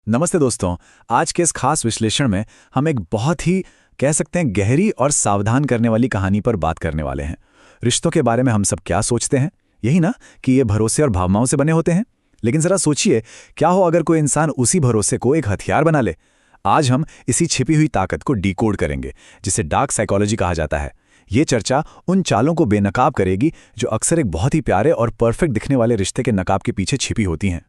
नमस्ते दोस्तों। आज के इस खास विश्लेषण में हम एक बहुत ही कह सकते हैं गहरी और सावधान करने वाली कहानी पर बात करने वाले हैं। रिश्तों के बारे में हम सब क्या सोचते हैं, यही ना कि ये भरोसे और भावनाओं से बने होते हैं। लेकिन जरा सोचिए, क्या हो अगर कोई इंसान उसी भरोसे को एक हथियार बना ले। आज हम इसी छिपी हुई ताकत को डिकोड करेंगे, जिसे डार्क साइकोलॉजी कहा जाता है। ये चर्चा उन चालों को बेनकाब करेगी जो अक्सर एक बहुत ही प्यारे और परफेक्ट दिखने वाले रिश्ते के नकाब के पीछे छिपी होती हैं।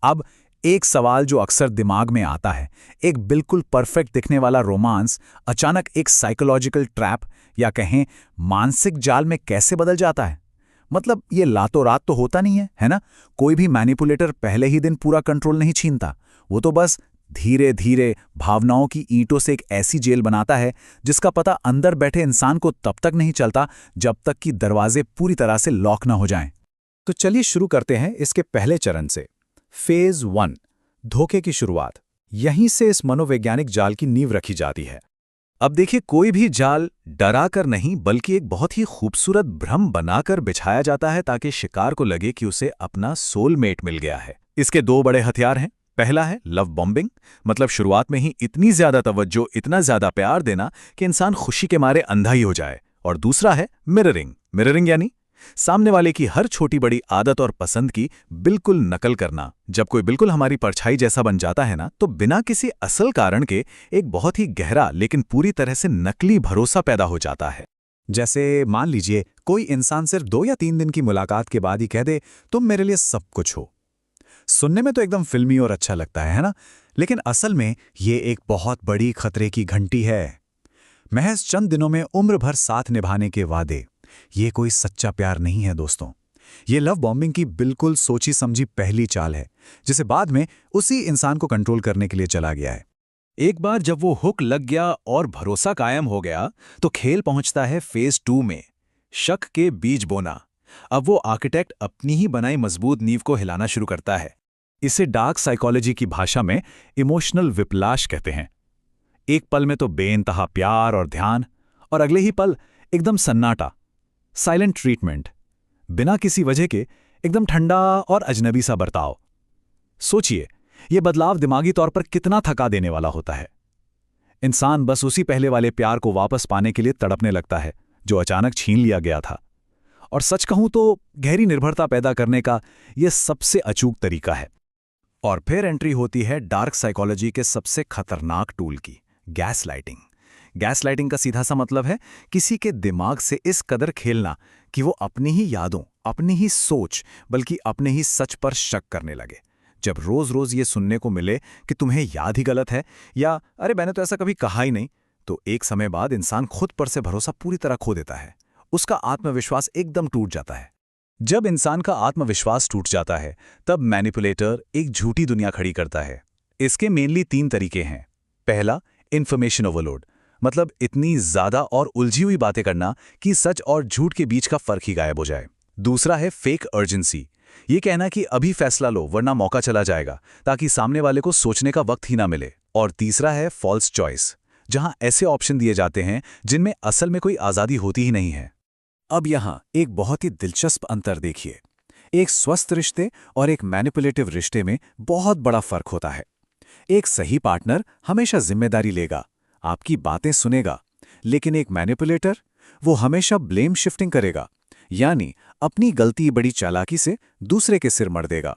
अब एक सवाल जो अक्सर दिमाग में आता है, एक बिल्कुल परफेक्ट दिखने वाला रोमांस अचानक एक साइकोलॉजिकल ट्रैप या कहें मानसिक जाल में कैसे बदल जाता है। मतलब ये रातों रात तो होता नहीं है ना। कोई भी मैनिपुलेटर पहले ही दिन पूरा कंट्रोल नहीं छीनता। वो तो बस धीरे धीरे भावनाओं की ईंटों से एक ऐसी जेल बनाता है जिसका पता अंदर बैठे इंसान को तब तक नहीं चलता जब तक कि दरवाजे पूरी तरह से लॉक ना हो जाएं। तो चलिए शुरू करते हैं इसके पहले चरण से। फेज 1, धोखे की शुरुआत। यहीं से इस मनोवैज्ञानिक जाल की नींव रखी जाती है। अब देखिए, कोई भी जाल डराकर नहीं बल्कि एक बहुत ही खूबसूरत भ्रम बनाकर बिछाया जाता है ताकि शिकार को लगे कि उसे अपना सोलमेट मिल गया है। इसके दो बड़े हथियार हैं। पहला है लव बॉम्बिंग, मतलब शुरुआत में ही इतनी ज्यादा तवज्जो, इतना ज्यादा प्यार देना कि इंसान खुशी के मारे अंधा ही हो जाए। और दूसरा है मिररिंग। मिररिंग यानी सामने वाले की हर छोटी बड़ी आदत और पसंद की बिल्कुल नकल करना। जब कोई बिल्कुल हमारी परछाई जैसा बन जाता है ना, तो बिना किसी असल कारण के एक बहुत ही गहरा लेकिन पूरी तरह से नकली भरोसा पैदा हो जाता है। जैसे मान लीजिए कोई इंसान सिर्फ 2 या 3 दिन की मुलाकात के बाद ही कह दे, तुम मेरे लिए सब कुछ हो। सुनने में तो एकदम फिल्मी और अच्छा लगता है ना। लेकिन असल में ये एक बहुत बड़ी खतरे की घंटी है। महज चंद दिनों में उम्र भर साथ निभाने के वादे, ये कोई सच्चा प्यार नहीं है दोस्तों। ये लव बॉम्बिंग की बिल्कुल सोची समझी पहली चाल है, जिसे बाद में उसी इंसान को कंट्रोल करने के लिए चला गया है। एक बार जब वो हुक लग गया और भरोसा कायम हो गया, तो खेल पहुंचता है फेज 2 में, शक के बीज बोना। अब वो आर्किटेक्ट अपनी ही बनाई मजबूत नींव को हिलाना शुरू करता है। इसे डार्क साइकोलॉजी की भाषा में इमोशनल विप्लाश कहते हैं। एक पल में तो बेइंतहा प्यार और ध्यान, और अगले ही पल एकदम सन्नाटा, साइलेंट ट्रीटमेंट, बिना किसी वजह के एकदम ठंडा और अजनबी सा बर्ताव। सोचिए, यह बदलाव दिमागी तौर पर कितना थका देने वाला होता है। इंसान बस उसी पहले वाले प्यार को वापस पाने के लिए तड़पने लगता है जो अचानक छीन लिया गया था। और सच कहूं तो गहरी निर्भरता पैदा करने का यह सबसे अचूक तरीका है। और फिर एंट्री होती है डार्क साइकोलॉजी के सबसे खतरनाक टूल की, गैसलाइटिंग। गैसलाइटिंग का सीधा सा मतलब है किसी के दिमाग से इस कदर खेलना कि वो अपनी ही यादों, अपनी ही सोच, बल्कि अपने ही सच पर शक करने लगे। जब रोज रोज ये सुनने को मिले कि तुम्हें याद ही गलत है, या अरे मैंने तो ऐसा कभी कहा ही नहीं, तो एक समय बाद इंसान खुद पर से भरोसा पूरी तरह खो देता है। उसका आत्मविश्वास एकदम टूट जाता है। जब इंसान का आत्मविश्वास टूट जाता है, तब मैनिपुलेटर एक झूठी दुनिया खड़ी करता है। इसके मेनली 3 तरीके हैं। पहला, इंफॉर्मेशन ओवरलोड, मतलब इतनी ज्यादा और उलझी हुई बातें करना कि सच और झूठ के बीच का फर्क ही गायब हो जाए। दूसरा है फेक अर्जेंसी, ये कहना कि अभी फैसला लो वरना मौका चला जाएगा, ताकि सामने वाले को सोचने का वक्त ही ना मिले। और तीसरा है फॉल्स चॉइस, जहां ऐसे ऑप्शन दिए जाते हैं जिनमें असल में कोई आजादी होती ही नहीं है। अब यहां एक बहुत ही दिलचस्प अंतर देखिए। एक स्वस्थ रिश्ते और एक मैनिपुलेटिव रिश्ते में बहुत बड़ा फर्क होता है। एक सही पार्टनर हमेशा जिम्मेदारी लेगा, आपकी बातें सुनेगा। लेकिन एक मैनिपुलेटर, वो हमेशा ब्लेम शिफ्टिंग करेगा, यानी अपनी गलती बड़ी चालाकी से दूसरे के सिर मढ़ देगा।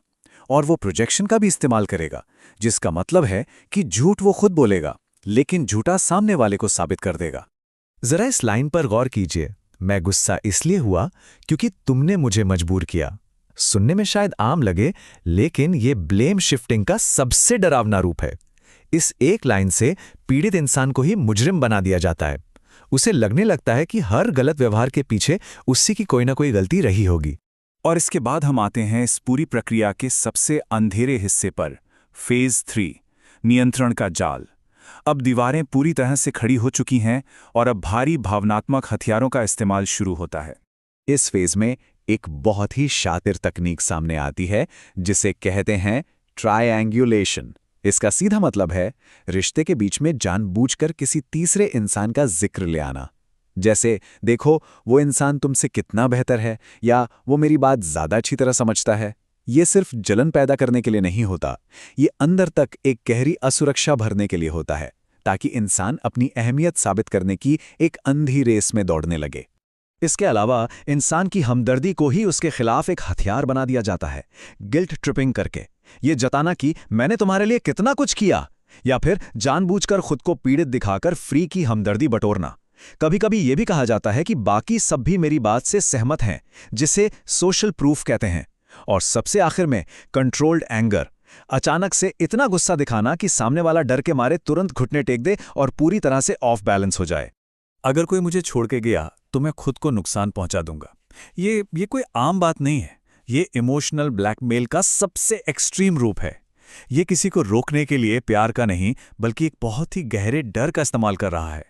और वो प्रोजेक्शन का भी इस्तेमाल करेगा, जिसका मतलब है कि झूठ वो खुद बोलेगा लेकिन झूठा सामने वाले को साबित कर देगा। जरा इस लाइन पर गौर कीजिए, मैं गुस्सा इसलिए हुआ क्योंकि तुमने मुझे मजबूर किया। सुनने में शायद आम लगे, लेकिन ये ब्लेम शिफ्टिंग का सबसे डरावना रूप है। इस एक लाइन से पीड़ित इंसान को ही मुजरिम बना दिया जाता है। उसे लगने लगता है कि हर गलत व्यवहार के पीछे उसी की कोई ना कोई गलती रही होगी। और इसके बाद हम आते हैं इस पूरी प्रक्रिया के सबसे अंधेरे हिस्से पर, फेज 3, नियंत्रण का जाल। अब दीवारें पूरी तरह से खड़ी हो चुकी हैं और अब भारी भावनात्मक हथियारों का इस्तेमाल शुरू होता है। इस फेज में एक बहुत ही शातिर तकनीक सामने आती है जिसे कहते हैं ट्रायंगुलेशन। इसका सीधा मतलब है रिश्ते के बीच में जानबूझकर किसी तीसरे इंसान का जिक्र ले आना। जैसे, देखो वो इंसान तुमसे कितना बेहतर है, या वो मेरी बात ज्यादा अच्छी तरह समझता है। ये सिर्फ जलन पैदा करने के लिए नहीं होता, ये अंदर तक एक गहरी असुरक्षा भरने के लिए होता है, ताकि इंसान अपनी अहमियत साबित करने की एक अंधी रेस में दौड़ने लगे। इसके अलावा इंसान की हमदर्दी को ही उसके खिलाफ एक हथियार बना दिया जाता है, गिल्ट ट्रिपिंग करके, ये जताना कि मैंने तुम्हारे लिए कितना कुछ किया, या फिर जानबूझकर खुद को पीड़ित दिखाकर फ्री की हमदर्दी बटोरना। कभी कभी यह भी कहा जाता है कि बाकी सब भी मेरी बात से सहमत हैं, जिसे सोशल प्रूफ कहते हैं। और सबसे आखिर में कंट्रोल्ड एंगर, अचानक से इतना गुस्सा दिखाना कि सामने वाला डर के मारे तुरंत घुटने टेक दे और पूरी तरह से ऑफ बैलेंस हो जाए। अगर कोई मुझे छोड़ के गया तो मैं खुद को नुकसान पहुंचा दूंगा। ये कोई आम बात नहीं है, ये इमोशनल ब्लैकमेल का सबसे एक्सट्रीम रूप है। ये किसी को रोकने के लिए प्यार का नहीं, बल्कि एक बहुत ही गहरे डर का इस्तेमाल कर रहा है।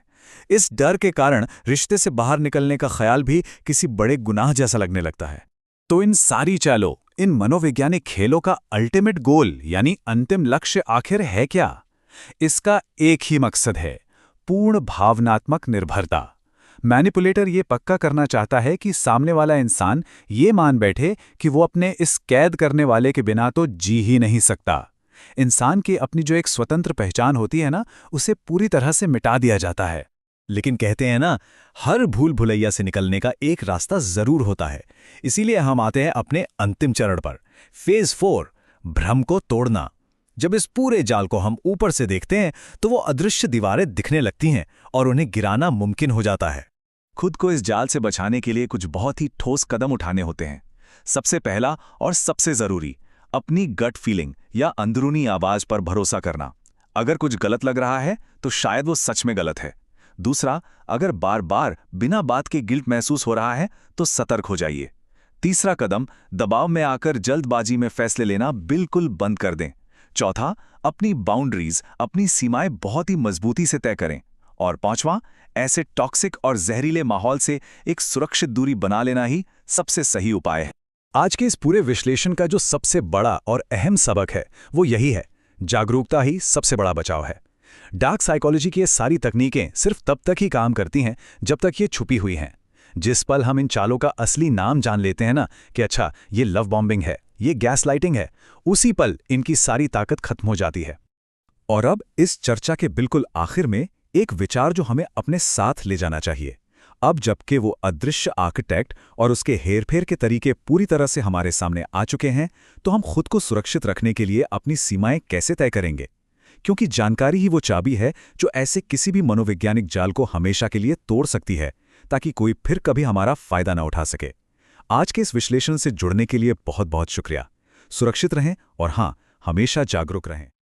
इस डर के कारण रिश्ते से बाहर निकलने का ख्याल भी किसी बड़े गुनाह जैसा लगने लगता है। तो इन सारी चालों, इन मनोवैज्ञानिक खेलों का अल्टीमेट गोल यानी अंतिम लक्ष्य आखिर है क्या? इसका एक ही मकसद है, पूर्ण भावनात्मक निर्भरता। मैनिपुलेटर ये पक्का करना चाहता है कि सामने वाला इंसान ये मान बैठे कि वो अपने इस कैद करने वाले के बिना तो जी ही नहीं सकता। इंसान की अपनी जो एक स्वतंत्र पहचान होती है ना, उसे पूरी तरह से मिटा दिया जाता है। लेकिन कहते हैं ना, हर भूल भुलैया से निकलने का एक रास्ता जरूर होता है। इसीलिए हम आते हैं अपने अंतिम चरण पर, फेज 4, भ्रम को तोड़ना। जब इस पूरे जाल को हम ऊपर से देखते हैं तो वो अदृश्य दीवारें दिखने लगती हैं और उन्हें गिराना मुमकिन हो जाता है। खुद को इस जाल से बचाने के लिए कुछ बहुत ही ठोस कदम उठाने होते हैं। सबसे पहला और सबसे जरूरी, अपनी गट फीलिंग या अंदरूनी आवाज पर भरोसा करना। अगर कुछ गलत लग रहा है तो शायद वो सच में गलत है। दूसरा, अगर बार बार बिना बात के गिल्ट महसूस हो रहा है तो सतर्क हो जाइए। तीसरा कदम, दबाव में आकर जल्दबाजी में फैसले लेना बिल्कुल बंद कर दें। चौथा, अपनी बाउंड्रीज, अपनी सीमाएं बहुत ही मजबूती से तय करें। और पांचवां, ऐसे टॉक्सिक और जहरीले माहौल से एक सुरक्षित दूरी बना लेना ही सबसे सही उपाय है। आज के इस पूरे विश्लेषण का जो सबसे बड़ा और अहम सबक है वो यही है, जागरूकता ही सबसे बड़ा बचाव है। डार्क साइकोलॉजी की ये सारी तकनीकें सिर्फ तब तक ही काम करती हैं जब तक ये छुपी हुई हैं। जिस पल हम इन चालों का असली नाम जान लेते हैं ना, कि अच्छा ये लव बॉम्बिंग है, ये गैस लाइटिंग है, उसी पल इनकी सारी ताकत खत्म हो जाती है। और अब इस चर्चा के बिल्कुल आखिर में एक विचार जो हमें अपने साथ ले जाना चाहिए। अब जबकि वो अदृश्य आर्किटेक्ट और उसके हेरफेर के तरीके पूरी तरह से हमारे सामने आ चुके हैं, तो हम खुद को सुरक्षित रखने के लिए अपनी सीमाएं कैसे तय करेंगे? क्योंकि जानकारी ही वो चाबी है जो ऐसे किसी भी मनोवैज्ञानिक जाल को हमेशा के लिए तोड़ सकती है, ताकि कोई फिर कभी हमारा फायदा न उठा सके। आज के इस विश्लेषण से जुड़ने के लिए बहुत बहुत शुक्रिया। सुरक्षित रहें और हाँ, हमेशा जागरूक रहें।